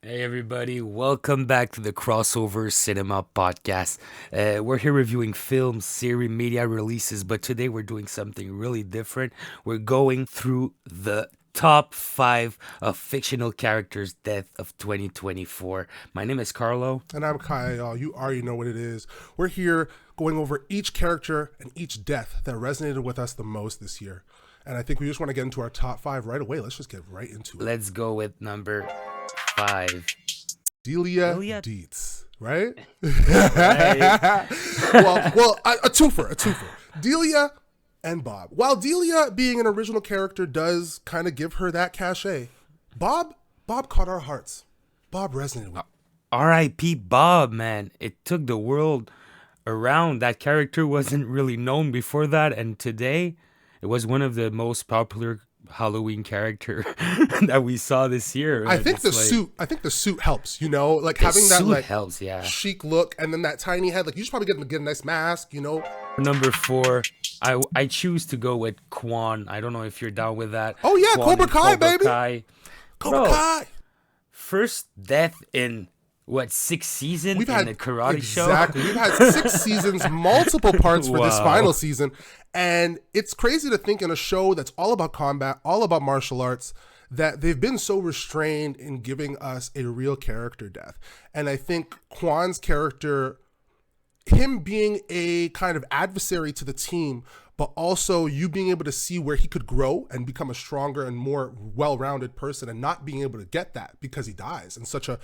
Hey everybody, welcome back to the Crossover Cinema Podcast. We're here reviewing films, series, media releases, but today we're doing something really different. We're going through the top 5 of fictional characters' death of 2024. My name is Carlo. And I'm Kyle. You already know what it is. We're here going over each character and each death that resonated with us the most this year. And I think we just want to get into our top 5 right away. Let's just get right into it. Let's go with number 5. Deia Dietz, right? Right. well, a twofer. Deia and Bob. While Deia being an original character does kind of give her that cachet, Bob caught our hearts. Bob resonated with. R.I.P. Bob, man. It took the world around. That character wasn't really known before that, and today it was one of the most popular Halloween character that we saw this year. I think the suit helps, like having that like helps, yeah. chic look, and then that tiny head. Like you should probably get a nice mask, Number 4, I choose to go with Quan. I don't know if you're down with that. Oh yeah, Quan Cobra Kai, baby. Cobra Kai. First death in 6 seasons We've in had the karate show. Exactly. We've had 6 seasons, multiple parts for this final season. And it's crazy to think in a show that's all about combat, all about martial arts, that they've been so restrained in giving us a real character death. And I think Quan's character, him being a kind of adversary to the team, but also you being able to see where he could grow and become a stronger and more well-rounded person, and not being able to get that because he dies in such a,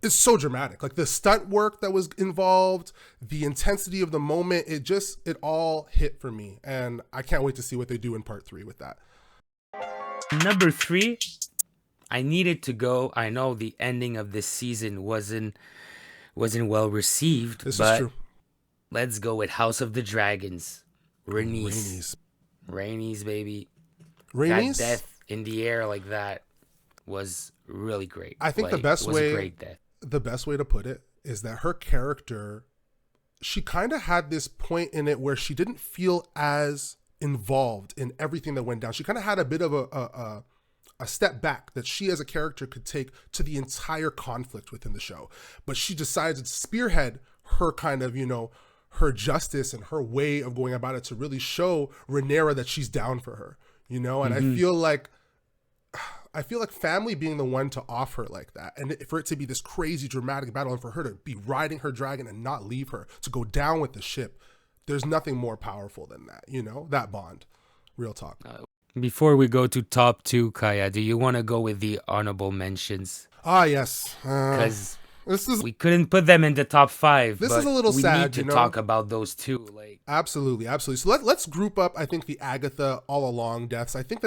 it's so dramatic. Like the stunt work that was involved, the intensity of the moment, it all hit for me. And I can't wait to see what they do in part 3 with that. Number 3, I needed to go. I know the ending of this season wasn't well received. This but is true. Let's go with House of the Dragons. Rhaenys, baby. Rhaenys? That death in the air like that was really great. I think like, the best way, a great death. The best way to put it is that her character, she kind of had this point in it where she didn't feel as involved in everything that went down. She kind of had a bit of a step back that she as a character could take to the entire conflict within the show. But she decided to spearhead her kind of, her justice and her way of going about it to really show Rhaenyra that she's down for her, and I feel like family being the one to off her like that, and for it to be this crazy dramatic battle, and for her to be riding her dragon and not leave her, to go down with the ship, there's nothing more powerful than that, that bond. Real talk. Before we go to top 2, Kaya, do you want to go with the honorable mentions? Yes. Because we couldn't put them in the top 5. This is a little sad. We need to talk about those two. Absolutely. So let's group up. I think the Agatha all along deaths. I think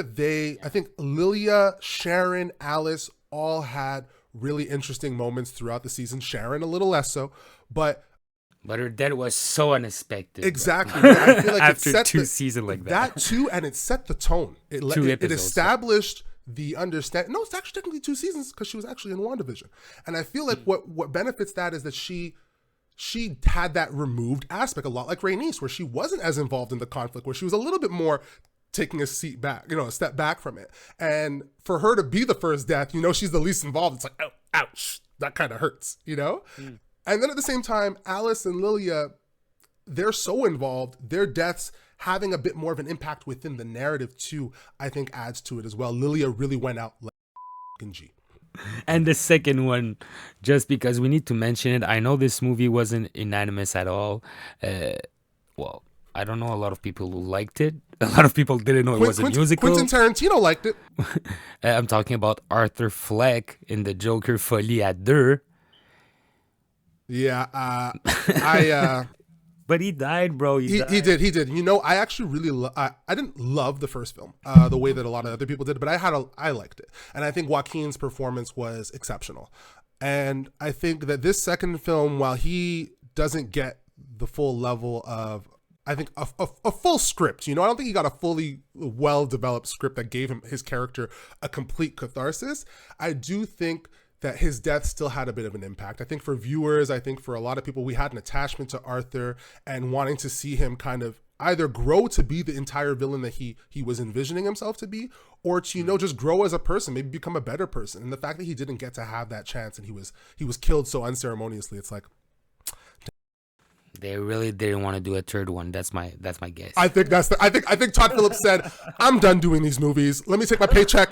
Lilia, Sharon, Alice all had really interesting moments throughout the season. Sharon a little less so, but her death was so unexpected. Exactly. I feel like after 2 seasons like that. That too, and it set the tone. It established the understand. No, it's actually technically 2 seasons because she was actually in WandaVision. And I feel like what benefits that is that she had that removed aspect, a lot like Rhaenys, where she wasn't as involved in the conflict, where she was a little bit more taking a seat back, a step back from it. And for her to be the first death, she's the least involved. It's like, oh, ouch, that kind of hurts, And then at the same time, Alice and Lilia, they're so involved, their deaths having a bit more of an impact within the narrative too, I think adds to it as well. Lilia really went out like G. And the second one, just because we need to mention it, I know this movie wasn't unanimous at all. I don't know a lot of people who liked it. A lot of people didn't know it was a musical. Quentin Tarantino liked it. I'm talking about Arthur Fleck in the Joker Folie à Deux. Yeah, But he died, bro. He did. I actually really I didn't love the first film the way that a lot of other people did, but I liked it. And I think Joaquin's performance was exceptional. And I think that this second film, while he doesn't get the full level of, I think, a full script, I don't think he got a fully well-developed script that gave his character a complete catharsis. I do think that his death still had a bit of an impact. I think for viewers, I think for a lot of people, we had an attachment to Arthur and wanting to see him kind of either grow to be the entire villain that he was envisioning himself to be, or to, you know, just grow as a person, maybe become a better person. And the fact that he didn't get to have that chance and he was killed so unceremoniously, it's like, They really didn't want to do a third one. That's my guess. I think Todd Phillips said, "I'm done doing these movies. Let me take my paycheck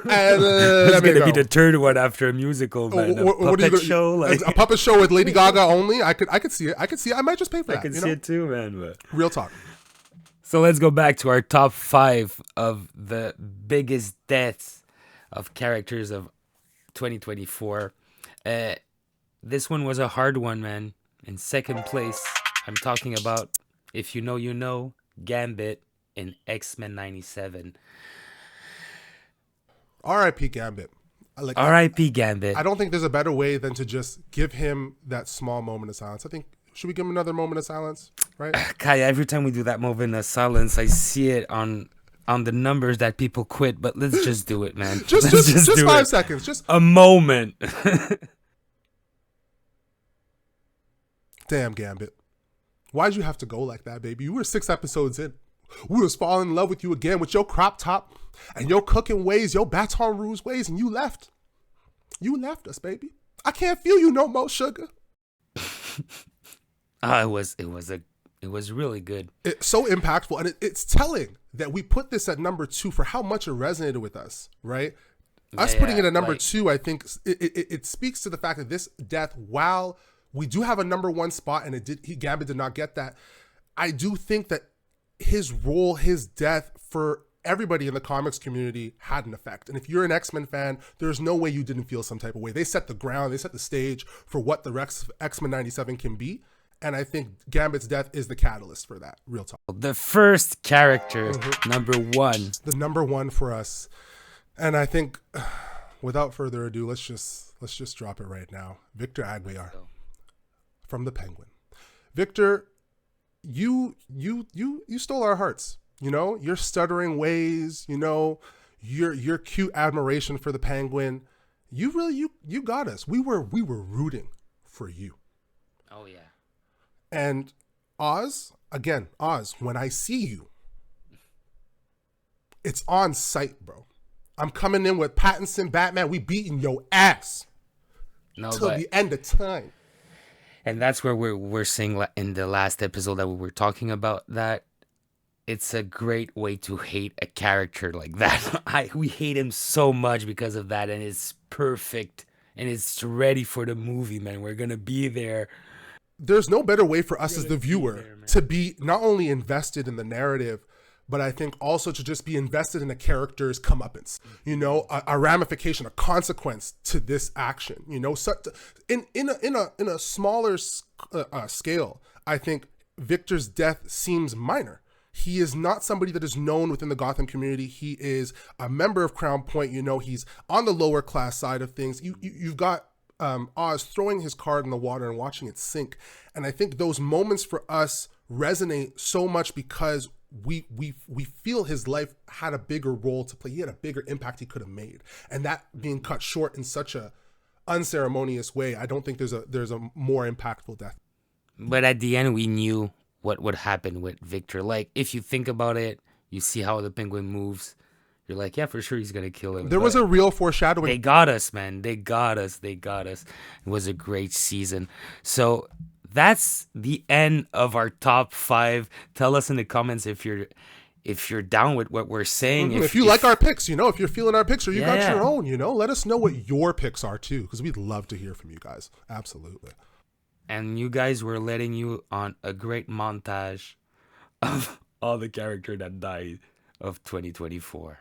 and It's gonna be the third one after a musical, man. A puppet show, like a puppet show with Lady Gaga only. I could see it. I might just pay for that. I could see it too, man. But real talk. so let's go back to our top 5 of the biggest deaths of characters of 2024. This one was a hard one, man. In second place, I'm talking about, if you know, you know, Gambit in X-Men 97. R.I.P. Gambit. R.I.P. Gambit. I don't think there's a better way than to just give him that small moment of silence. I think, should we give him another moment of silence? Right? Kaya, every time we do that moment of silence, I see it on the numbers that people quit, but let's just do it, man. just 5 seconds. Just a moment. Damn, Gambit. Why'd you have to go like that, baby? You were 6 episodes in. We was falling in love with you again with your crop top and your cooking ways, your Baton Rouge ways, and you left. You left us, baby. I can't feel you no more, sugar. It was really good. It's so impactful, and it's telling that we put this at number 2 for how much it resonated with us, right? Us putting it at number 2, I think it speaks to the fact that this death, while we do have a number 1 spot, and Gambit did not get that, I do think that his role, his death for everybody in the comics community had an effect. And if you're an X-Men fan, there's no way you didn't feel some type of way. They set the ground, they set the stage for what the X-Men 97 can be. And I think Gambit's death is the catalyst for that. Real talk. The first character, number 1. The number 1 for us. And I think, without further ado, let's just drop it right now. Victor Aguiar from the Penguin. Victor, you stole our hearts. You know, your stuttering ways, you know, your cute admiration for the Penguin. You got us. We were rooting for you. Oh yeah. And Oz, when I see you, it's on sight, bro. I'm coming in with Pattinson, Batman. We beating your ass till the end of time. And that's where we're saying in the last episode that we were talking about that it's a great way to hate a character like that. We hate him so much because of that, and it's perfect, and it's ready for the movie, man. We're gonna be there. There's no better way for us as the viewer to be not only invested in the narrative, but I think also to just be invested in a character's comeuppance, you know, a ramification, a consequence to this action, you know. So in a smaller scale, I think Victor's death seems minor. He is not somebody that is known within the Gotham community. He is a member of Crown Point. You know, he's on the lower class side of things. You've got Oz throwing his card in the water and watching it sink. And I think those moments for us resonate so much because we feel his life had a bigger role to play. He had a bigger impact he could have made. And that being cut short in such a unceremonious way, I don't think there's a more impactful death. But at the end, we knew what would happen with Victor. Like, if you think about it, you see how the Penguin moves. You're like, yeah, for sure he's going to kill him. There was a real foreshadowing. They got us, man. They got us. It was a great season. So that's the end of our top 5. Tell us in the comments if you're down with what we're saying. If you like our picks, you know, if you're feeling our picks or you got your own, you know, let us know what your picks are too, because we'd love to hear from you guys. Absolutely. And you guys were letting you on a great montage of all the character that died of 2024.